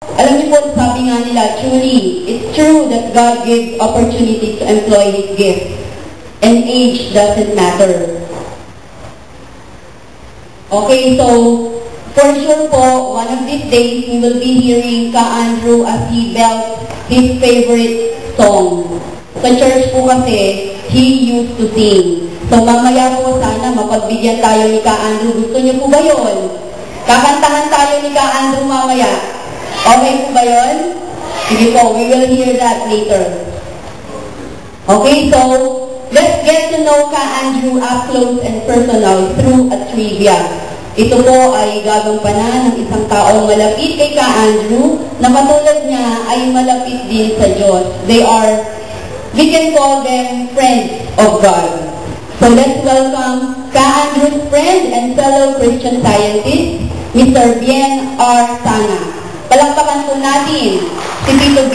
Alam niyo po, sabi nga nila, truly, it's true that God gives opportunity to employ His gift. And age doesn't matter. Okay, so, for sure po, one of these days, we will be hearing Ka Andrew as he belts his favorite song. Sa church po kasi, he used to sing. So, mamaya po sana mapagbigyan tayo ni Ka Andrew. Gusto niyo po ba yun? Kakantahan tayo ni Ka Andrew mamaya. Okay po ba yun? Sige po, we will hear that later. Okay, so, let's get to know Ka Andrew up close and personal through a trivia. Ito po ay gagampanan ng isang taong malapit kay Ka Andrew na katulad niya ay malapit din sa Diyos. We can call them friends of God. So let's welcome Ka Andrew's friend and fellow Christian scientist, Mr. Bien R. Sana. Palakpakan po natin si Tito B.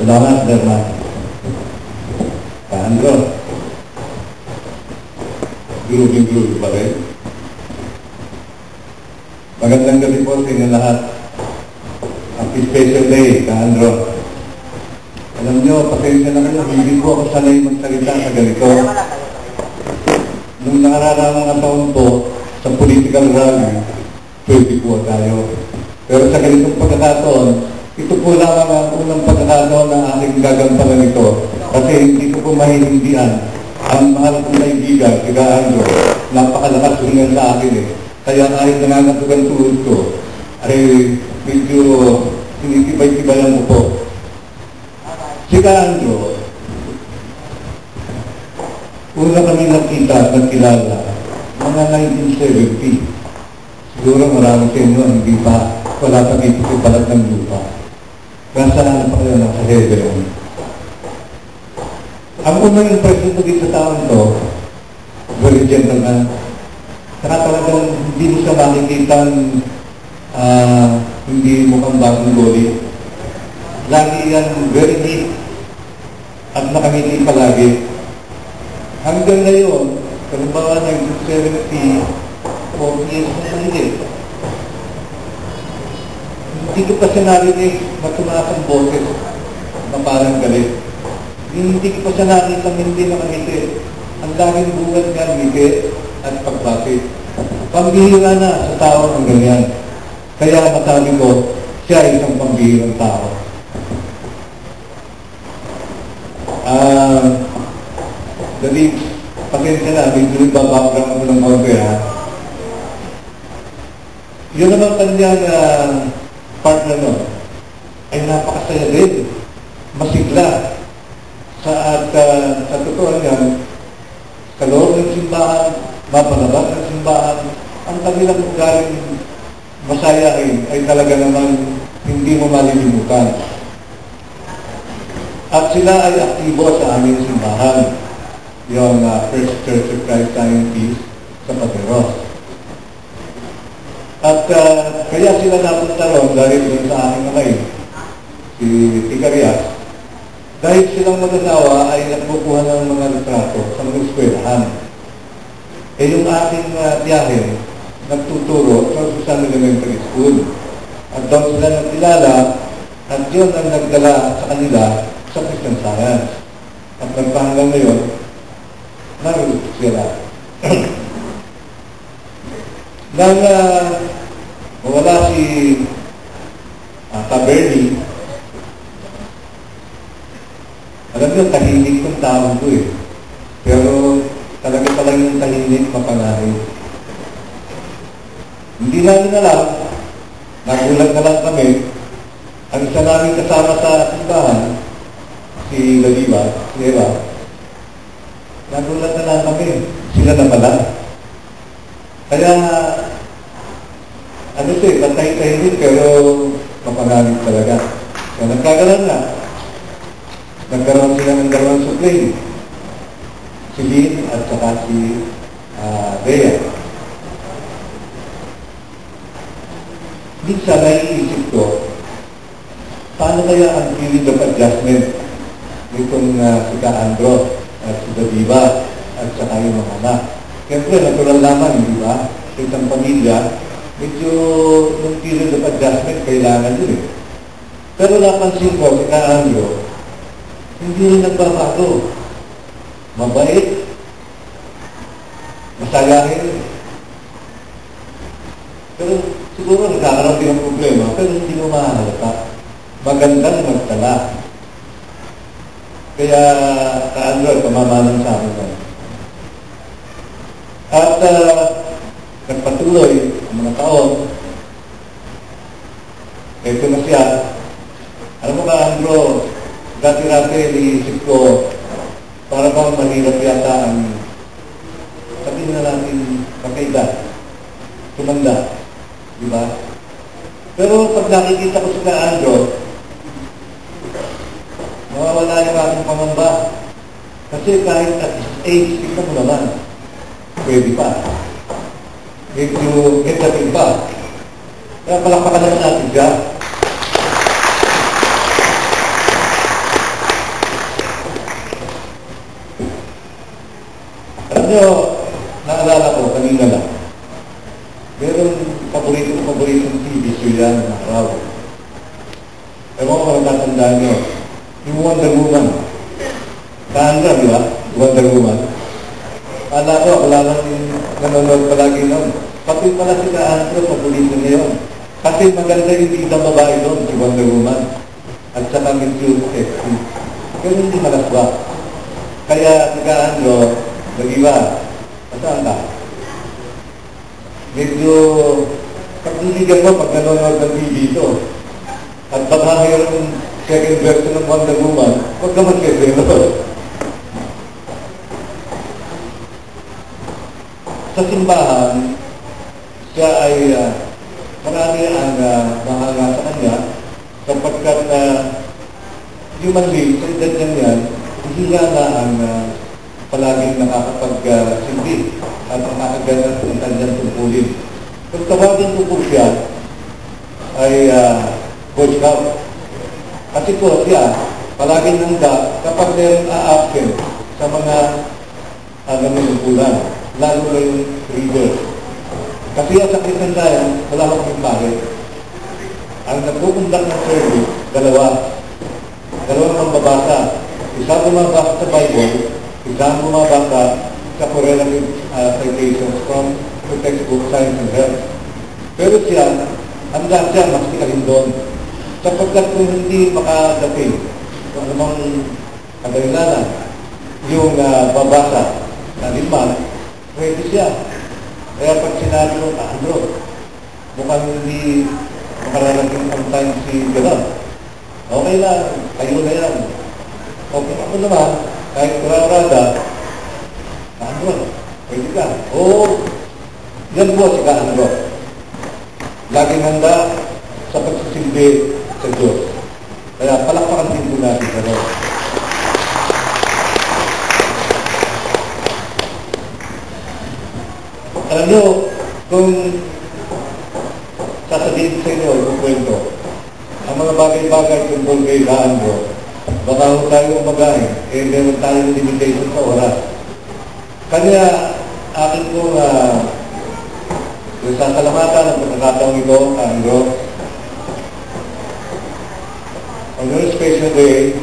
Salamat, Derma. Ka Andrew. Groovy pa rin. Magandang gabi po sa inyo lahat. Happy special day, Ka Andrew. Alam nyo, pasensya na kayo, hindi po ako sanay magsalita sa ganito. Nung nakararang mga taon po, sa political rally, pwede po tayo. Pero sa ganitong pagkakataon, ito po lamang ang unang pagkakataon ng aking gagampanan ito. Kasi hindi ko po mahihindihan ang mahal kong kaibigan, si Ka Andrew. Napakalakas humingan sa akin eh. Kaya kahit nangangatugan tuhod ko, ay medyo tinitibay-tibayan mo po. Si Ka Andrew, una kami nakita at nagkilala, mga 1970. Siguro marami sa inyo hindi pa, wala pa dito sa balat ng lupa. Nasaan pa kayo nasa Hebron. Ang unang impression ko dito sa taon to, very gentleman. Saka talagang hindi mo siya makikita hindi mukhang bagong goli. Lagi yan very neat at nakangiti palagi. Hanggang ngayon, kalimbawa 1970, 4 years na hindi. Hindi ko pa siya narinig matumaas ang boses na parang galit. Hindi ko pa siya nakita hindi nakangiti. Ang daming bungat niya, ngiti at pagbati. Pambihira na sa tao ng ganyan. Kaya masabi ko, siya ay isang pambihirang tao. Dali, pasensya na, medyo background ko ng konti ha. Yun naman kanyang partner nun, ay napakasaya din, masigla. Sa totoo niyan, sa loob ng simbahan, mapalabas ng simbahan, ang kanilang ugaling masayahin ay talaga naman hindi mo malilimutan. At sila ay aktibo sa aming simbahan, yung First Church of Christ Scientist sa Pateros. At kaya sila napunta ron dahil doon sa aking kamay, si Ticarias, dahil silang mag-asawa ay nagpupuhan ng mga litrato sa mga eskwelahan. Eh yung aking tiyahin, nagtuturo sa Susan Elementary School. At doon sila nagkilala at yun ang nagdala sa kanila sa Christian Science. At nagpahanggang ngayon, narulit sila. Nang wala si Taberni, alam niyo, tahimik ng tao ko eh. Pero talaga yung tahimik mapanahin. Hindi namin alam, nagulat na lang kami, ang isa namin kasama sa simbahan, si Laliba, si Eva, nagulat na lang kami, sila na pala. Kaya, patay-tahimik pero mapanahin talaga. Kaya nagkagalan na. Nagkaroon sila ng dalawang supply. Si Lynn at saka si Bea. Minsan naiisip ko, paano kaya ang period of adjustment nitong si Ka Andrew at si Daviva at saka yung mga anak. Siyempre, natural naman, di ba? Sa isang pamilya, medyo yung period of adjustment kailangan yun eh. Pero napansin ko, si Andrew, hindi rin nagbabago. Mabait, masagahin. Pero siguro nagkakaroon din ng problema, pero hindi mo mahalata. Magandang magtala. Kaya Andrew, pamamalang sa amin. At nagpatuloy ang mga taon. Ito na siya. Alam mo ba, Andrew, dati-dati iniisip ko, para bang mahirap yata ang sabihin na natin magkaedad, tumanda, di ba? Pero pag nakikita ko sila, Andrew, mawawala yung aking pangamba. Kasi kahit at this age, tignan mo naman, pwede pa. Medyo entertain pa. Kaya palakpakan lang natin siya. Alam nyo, naalala ko, kanina lang. Meron paborito TV show yan, na araw. Ewan ko kung natatandaan nyo. Yung Wonder Woman. Kaandra, di ba? Wonder Woman. Kala ko, wala nang nanonood palagi nun. Pati pala si Kaandra, paborito niya yun. Kasi maganda yung isang babae doon, si Wonder Woman. At saka medyo sexy. Pero hindi malaswa. Kaya si Kaandra, nag-iba. Masaan ka? Medyo pagdiligan mo pag nanonood ng TV ito. At baka mayroon second version ng Wonder Woman, huwag ka mag-sesero. Sa simbahan, siya ay marami ang mahanga sa kanya sapagkat human being, sa edad niya yan, hindi na ang palaging nakakapag-sindi at nakakaganap ng kanyang tungkulin. Kung tawagin ko po siya ay Boy Scout. Kasi po siya, palaging nanda kapag mayroon a-absent sa mga nanunungkulan, lalo na yung reader. Kasi sa Kristandayan, wala akong impahe. Ang nagpupundak ng service, dalawang mambabasa. Isa bumabasa sa Bible, isa bumabasa sa correlative citations from the textbook Science and Health. Pero siya, handa siya, maksikalin doon. Sapagkat kung hindi makadating, kung anumang kadahilanan, yung babasa na lima, pwede siya. Kaya pag sinabi mo, Andrew, mukhang hindi makararating ang time si Ganon. Okay lang, kayo na yan. Okay, ako naman, kahit kurarada, Andrew, pwede ka. Oo, yan po si Andrew. Laging handa sa pagsisilbi sa Diyos. Kaya palakpakan din po natin sa Lord. Alam nyo, kung sasabihin sa inyo, yung kwento, ang mga bagay-bagay tungkol kay Andrew, baka kung tayo umagain, meron tayong limitation sa oras. Kanya, akin kong sasalamatan ng pagkakataong ito, Andrew. On your special day,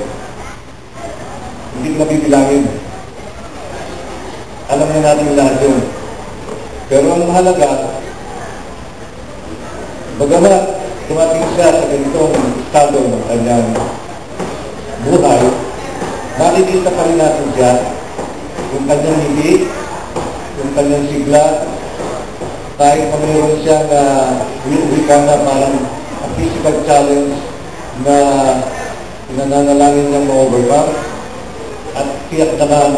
hindi ko nabibilangin. Alam na natin lahat yun. Pero ang mahalaga, bagamat tumating siya sa ganitong estado ng kanyang buhay, nakikita pa rin natin siya yung kanyang hindi, yung kanyang sigla, kahit pa mayroon siyang uwi-uwi ka na parang physical challenge na pinananalangin niyang ma-overcome at tiyak naman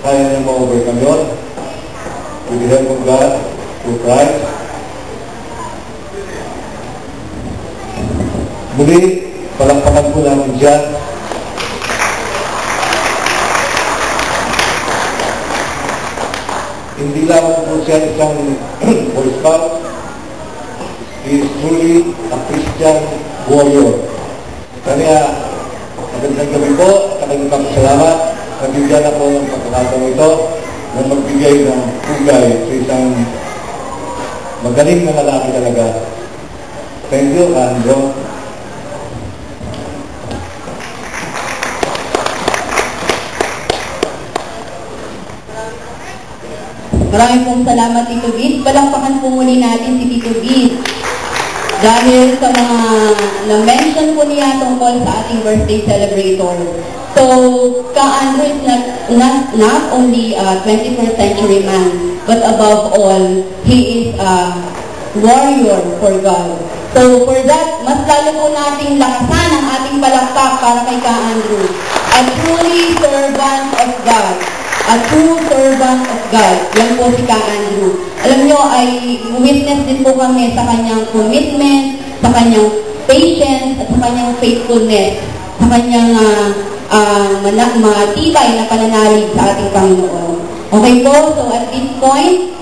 kaya niyang ma-overcome yun with the help of God through Christ. Muli, palakpakan po namin siya. Hindi lamang po siya isang Boy Scout. He is truly a Christian warrior. Kaya, magandang gabi po at magandang salamat. Nabigyan ako ng pagkakataong ito na magbigay ng pugay sa isang magaling na lalaki talaga. Thank you, Andrew. Maraming pong salamat, Tito Gid. Palakpakan po muli natin si Tito Gid. Dahil sa mga na-mention po niya tungkol sa ating birthday celebrator. So, Ka-Andrew is not only a 21st century man, but above all, he is a warrior for God. So, for that, mas lalo po nating lakasan ang ating palakpak para kay Ka-Andrew. A truly servant of God. A true servant of God. Yan po si Ka-Andrew. Alam nyo, ay witness din po kami sa kanyang commitment, sa kanyang patience, at sa kanyang faithfulness, sa kanyang matibay na pananalig sa ating Panginoon. Okay po, so at this point,